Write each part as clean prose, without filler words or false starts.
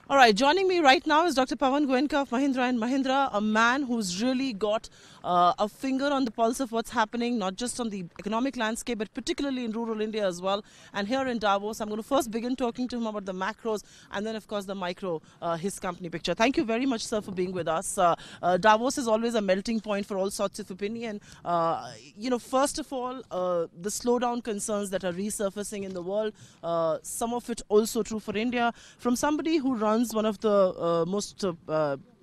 All right, joining me right now is Dr. Pawan Goenka of Mahindra and Mahindra, a man who's really got a finger on the pulse of what's happening, not just on the economic landscape, but particularly in rural India as well. And here in Davos, I'm going to first begin talking to him about the macros and then, of course, the micro, his company picture. Thank you very much, sir, for being with us. Davos is always a melting point for all sorts of opinion. First of all, the slowdown concerns that are resurfacing in the world, some of it also true for India. From somebody who runs one of the most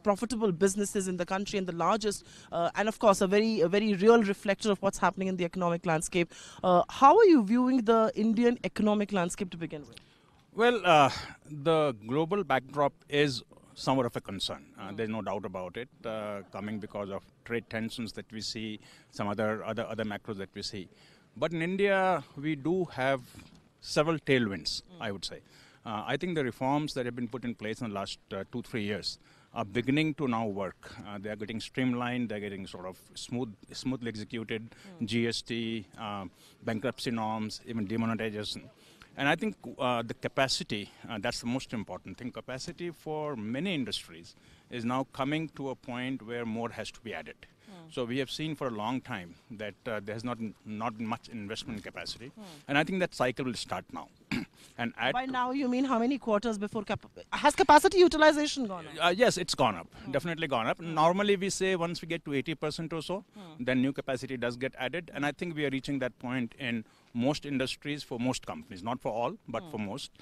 profitable businesses in the country and the largest, and of course a very real reflector of what's happening in the economic landscape. How are you viewing the Indian economic landscape to begin with? Well, the global backdrop is somewhat of a concern. There's no doubt about it, coming because of trade tensions that we see, some other macros that we see. But in India, we do have several tailwinds, I would say. I think the reforms that have been put in place in the last 2-3 years are beginning to now work. They are getting streamlined, they're getting sort of smoothly executed, GST, bankruptcy norms, even demonetization. And I think the capacity, that's the most important thing, capacity for many industries is now coming to a point where more has to be added. So we have seen for a long time that there has not much investment capacity. And I think that cycle will start now. And by now, you mean how many quarters before has capacity utilization gone up? Yes, it's gone up, definitely gone up. Normally we say once we get to 80% or so, then new capacity does get added. And I think we are reaching that point in most industries for most companies, not for all, but for most.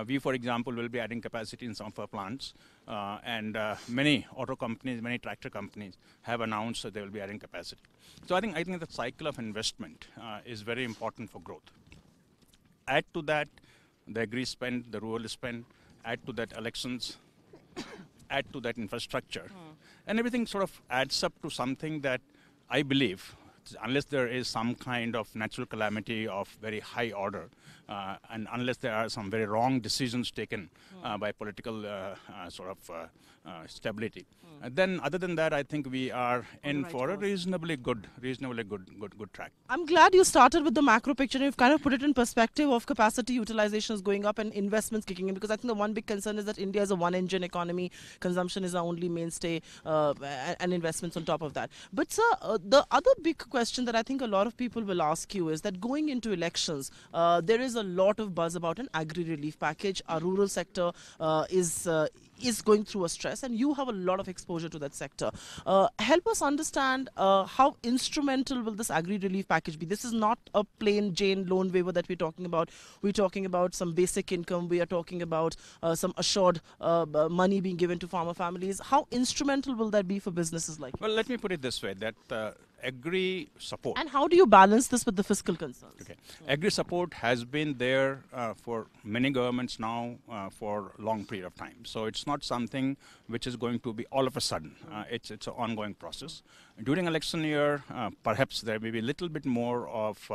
We, for example, will be adding capacity in some of our plants. And many auto companies, many tractor companies have announced that they will be adding capacity. So I think the cycle of investment is very important for growth. Add to that the agri spend, the rural spend, add to that elections, add to that infrastructure. And everything sort of adds up to something that I believe, unless there is some kind of natural calamity of very high order, and unless there are some very wrong decisions taken by political stability, then other than that, I think we are in for a reasonably good track. I'm glad you started with the macro picture. You've kind of put it in perspective of capacity utilization is going up and investments kicking in, because I think the one big concern is that India is a one-engine economy. Consumption is our only mainstay, and investments on top of that. But sir, the other big question that I think a lot of people will ask you is that going into elections, there is a lot of buzz about an agri relief package. Our rural sector is going through a stress, and you have a lot of exposure to that sector. Help us understand how instrumental will this agri relief package be? This is not a plain Jane loan waiver that we're talking about. We're talking about some basic income. We are talking about some assured money being given to farmer families. How instrumental will that be for businesses like you? Well, let me put it this way, that agri support. And how do you balance this with the fiscal concerns? Okay. Agri support has been there for many governments now for a long period of time. So it's not something which is going to be all of a sudden. It's an ongoing process. During election year, perhaps there may be a little bit more of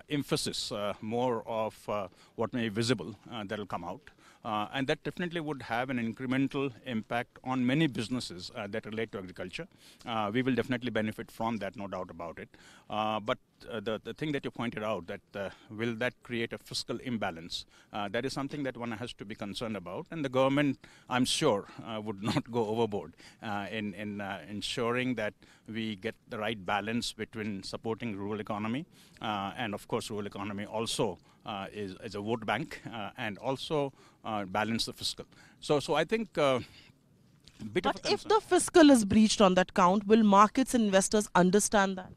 emphasis, more of what may be visible that will come out. And that definitely would have an incremental impact on many businesses that relate to agriculture. We will definitely benefit from that, no doubt about it. But the thing that you pointed out, that will that create a fiscal imbalance? That is something that one has to be concerned about. And the government, I'm sure, would not go overboard in ensuring that we get the right balance between supporting rural economy. And of course, rural economy also is a vote bank, and also balance the fiscal. So I think But if the fiscal is breached on that count, will markets and investors understand that?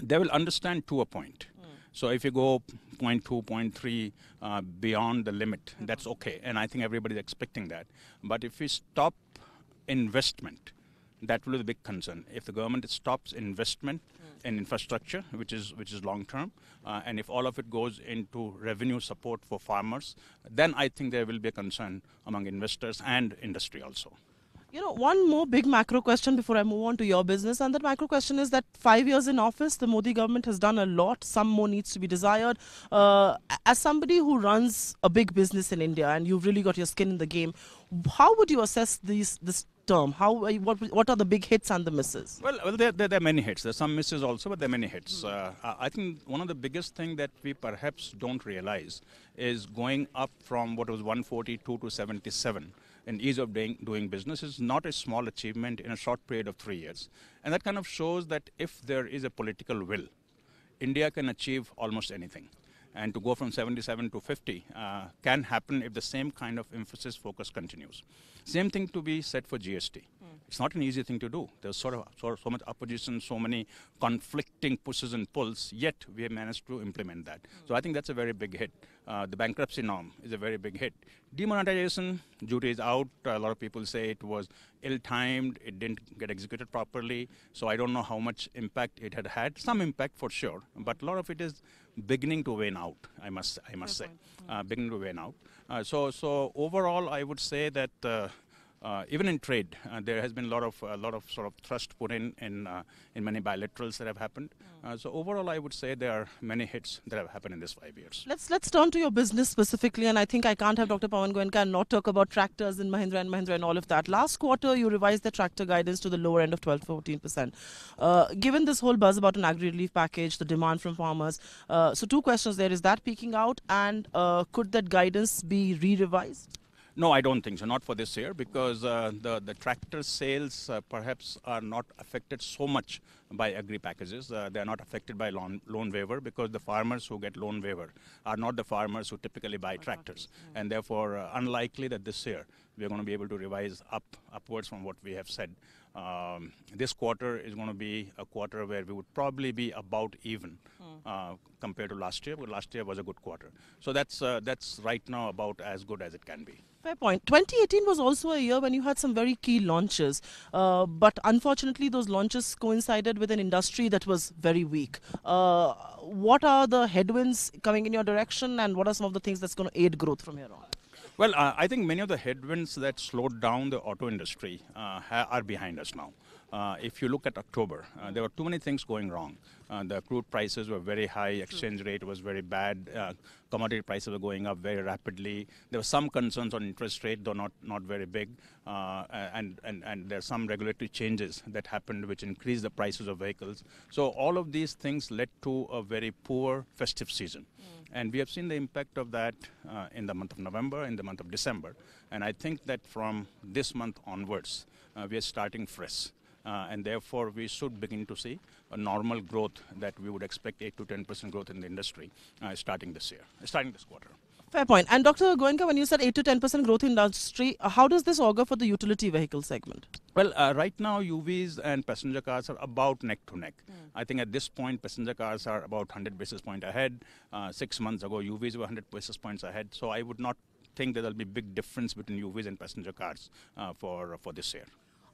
They will understand to a point. So if you go 0.2, 0.3 beyond the limit, that's okay. And I think everybody's expecting that. But if we stop investment, that will be the big concern. If the government stops investment in infrastructure, which is long term, and if all of it goes into revenue support for farmers, then I think there will be a concern among investors and industry also. You know, one more big macro question before I move on to your business, and that macro question is that 5 years in office, the Modi government has done a lot. Some more needs to be desired. As somebody who runs a big business in India, and you've really got your skin in the game, how would you assess this term? What are the big hits and the misses? Well, there are many hits. There's some misses also, but there are many hits. I think one of the biggest thing that we perhaps don't realize is going up from what was 142 to 77. and ease of doing business is not a small achievement in a short period of 3 years. And that kind of shows that if there is a political will, India can achieve almost anything. And to go from 77 to 50 can happen if the same kind of emphasis focus continues. Same thing to be said for GST. It's not an easy thing to do. There's so much opposition, so many conflicting pushes and pulls, yet we have managed to implement that. So I think that's a very big hit. The bankruptcy norm is a very big hit. Demonetization, duty is out. A lot of people say it was ill-timed, it didn't get executed properly. So I don't know how much impact it had. Some impact for sure, but a lot of it is beginning to wane out, I must say. Beginning to wane out. So overall, I would say that even in trade, there has been a lot of sort of thrust put in many bilaterals that have happened. So overall, I would say there are many hits that have happened in this 5 years. Let's turn to your business specifically, and I think I can't have Dr. Pawan Goenka and not talk about tractors in Mahindra and Mahindra and all of that. Last quarter, you revised the tractor guidance to the lower end of 12 to 14%. Given this whole buzz about an agri-relief package, the demand from farmers, so two questions there. Is that peaking out, and could that guidance be re-revised? No, I don't think so. Not for this year, because the tractor sales perhaps are not affected so much by agri packages. They are not affected by loan waiver, because the farmers who get loan waiver are not the farmers who typically buy tractors. And therefore, unlikely that this year we are going to be able to revise upwards from what we have said. This quarter is going to be a quarter where we would probably be about even compared to last year, but last year was a good quarter. So that's right now about as good as it can be. Fair point. 2018 was also a year when you had some very key launches, but unfortunately those launches coincided with an industry that was very weak. What are the headwinds coming in your direction, and what are some of the things that's going to aid growth from here on? Well, I think many of the headwinds that slowed down the auto industry are behind us now. If you look at October, there were too many things going wrong. The crude prices were very high, exchange rate was very bad, commodity prices were going up very rapidly. There were some concerns on interest rate, though not very big, and there are some regulatory changes that happened which increased the prices of vehicles. So all of these things led to a very poor festive season. And we have seen the impact of that in the month of November, in the month of December. And I think that from this month onwards, we are starting fresh. And therefore, we should begin to see a normal growth that we would expect 8 to 10% growth in the industry starting this quarter. Fair point. And Dr. Goenka, when you said 8 to 10% growth in industry, how does this augur for the utility vehicle segment? Well, right now, UVs and passenger cars are about neck to neck. I think at this point, passenger cars are about 100 basis points ahead. 6 months ago, UVs were 100 basis points ahead. So I would not think that there will be big difference between UVs and passenger cars for this year.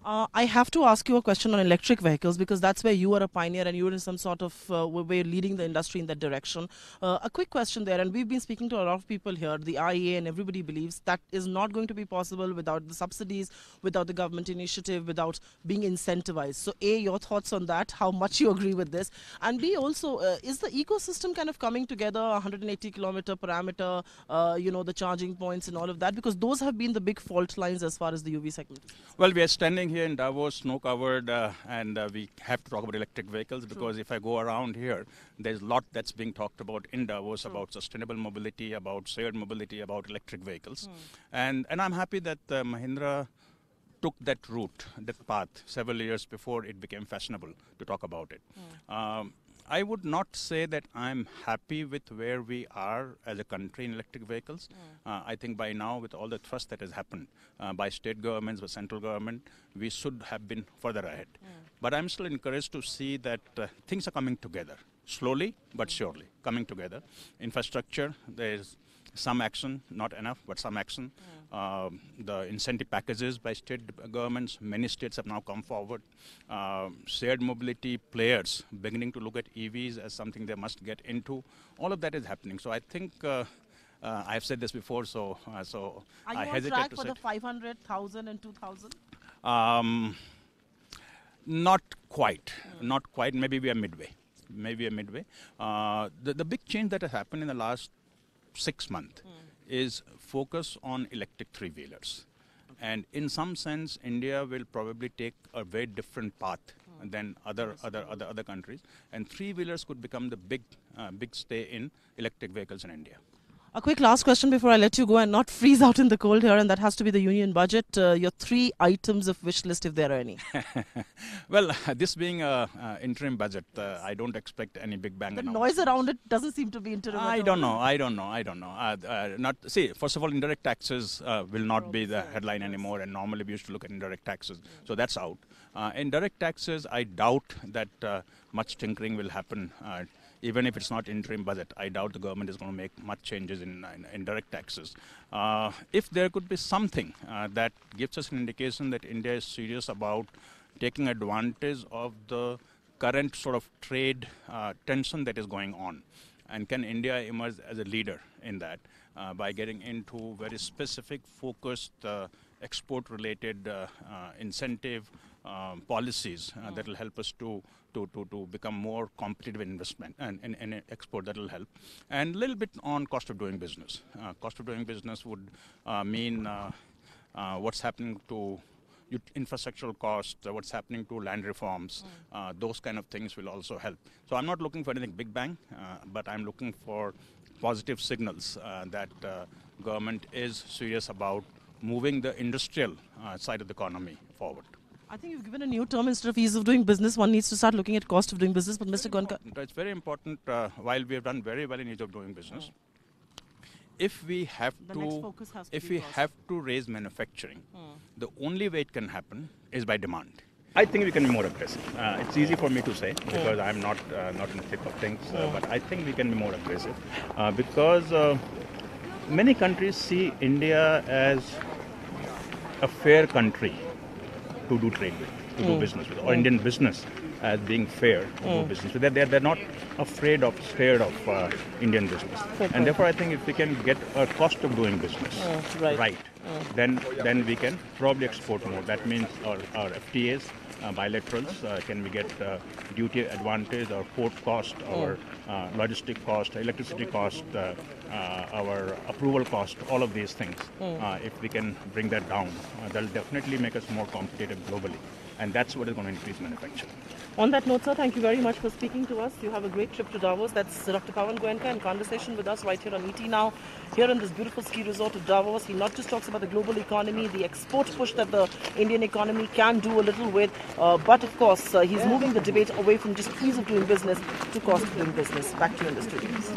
I have to ask you a question on electric vehicles, because that's where you are a pioneer and you're in some sort of way leading the industry in that direction. A quick question there, and we've been speaking to a lot of people here, the IEA, and everybody believes that is not going to be possible without the subsidies, without the government initiative, without being incentivized. So A, your thoughts on that, how much you agree with this, and B, also, is the ecosystem kind of coming together, 180 kilometer parameter, the charging points and all of that, because those have been the big fault lines as far as the UV segment is concerned. Well, we are standing here in Davos, snow-covered, and we have to talk about electric vehicles, because if I go around here, there's a lot that's being talked about in Davos about sustainable mobility, about shared mobility, about electric vehicles. And I'm happy that Mahindra took that route, that path, several years before it became fashionable to talk about it. I would not say that I'm happy with where we are as a country in electric vehicles. I think by now, with all the thrust that has happened by state governments, by central government, we should have been further ahead. But I'm still encouraged to see that things are coming together, slowly but surely, coming together. Infrastructure, there's some action, not enough, but some action. The incentive packages by state governments, many states have now come forward. Shared mobility players beginning to look at EVs as something they must get into. All of that is happening. So I think I've said this before, so I hesitate to say. Are you on track for the 500,000 and 2,000? Not quite. Not quite. Maybe we are midway. The big change that has happened in the last 6 months is focus on electric three-wheelers. And in some sense, India will probably take a very different path than other countries. And three-wheelers could become the big stay in electric vehicles in India. A quick last question before I let you go and not freeze out in the cold here, and that has to be the union budget. Your 3 items of wish list, if there are any. Well, this being a interim budget, I don't expect any big bang. The noise around it doesn't seem to be interim. I don't know. Not see. First of all, indirect taxes will not be the headline anymore, and normally we used to look at indirect taxes, so that's out. Indirect taxes, I doubt that much tinkering will happen. Even if it's not interim budget, I doubt the government is going to make much changes in indirect taxes. If there could be something that gives us an indication that India is serious about taking advantage of the current sort of trade tension that is going on, and can India emerge as a leader in that by getting into very specific, focused, export-related incentive policies that will help us to become more competitive in investment and in export. That will help. And a little bit on cost of doing business. Cost of doing business would mean what's happening to infrastructural costs, what's happening to land reforms, those kind of things will also help. So I'm not looking for anything big bang, but I'm looking for positive signals that government is serious about moving the industrial side of the economy forward. I think you've given a new term. Instead of ease of doing business, one needs to start looking at cost of doing business. But Mr. Goenka, it's very important. While we have done very well in ease of doing business, if we have to raise manufacturing, the only way it can happen is by demand. I think we can be more aggressive. It's easy for me to say because I'm not in the thick of things, but I think we can be more aggressive because many countries see India as a fair country to do trade with, to do business with, or Indian business as being fair to do business with. They're not scared of Indian business. And therefore I think if we can get a cost of doing business right, then we can probably export more. That means our FTAs, bilaterals, can we get duty advantage or port cost or logistic cost, electricity cost, our approval cost, all of these things. If we can bring that down, that will definitely make us more competitive globally. And that's what is going to increase manufacturing. On that note, sir, thank you very much for speaking to us. You have a great trip to Davos. That's Dr. Pawan Goenka in conversation with us right here on ET Now, here in this beautiful ski resort of Davos. He not just talks about the global economy, the export push that the Indian economy can do a little with, but of course, he's moving the debate away from just ease of doing business to cost of doing business. Back to you in the studios.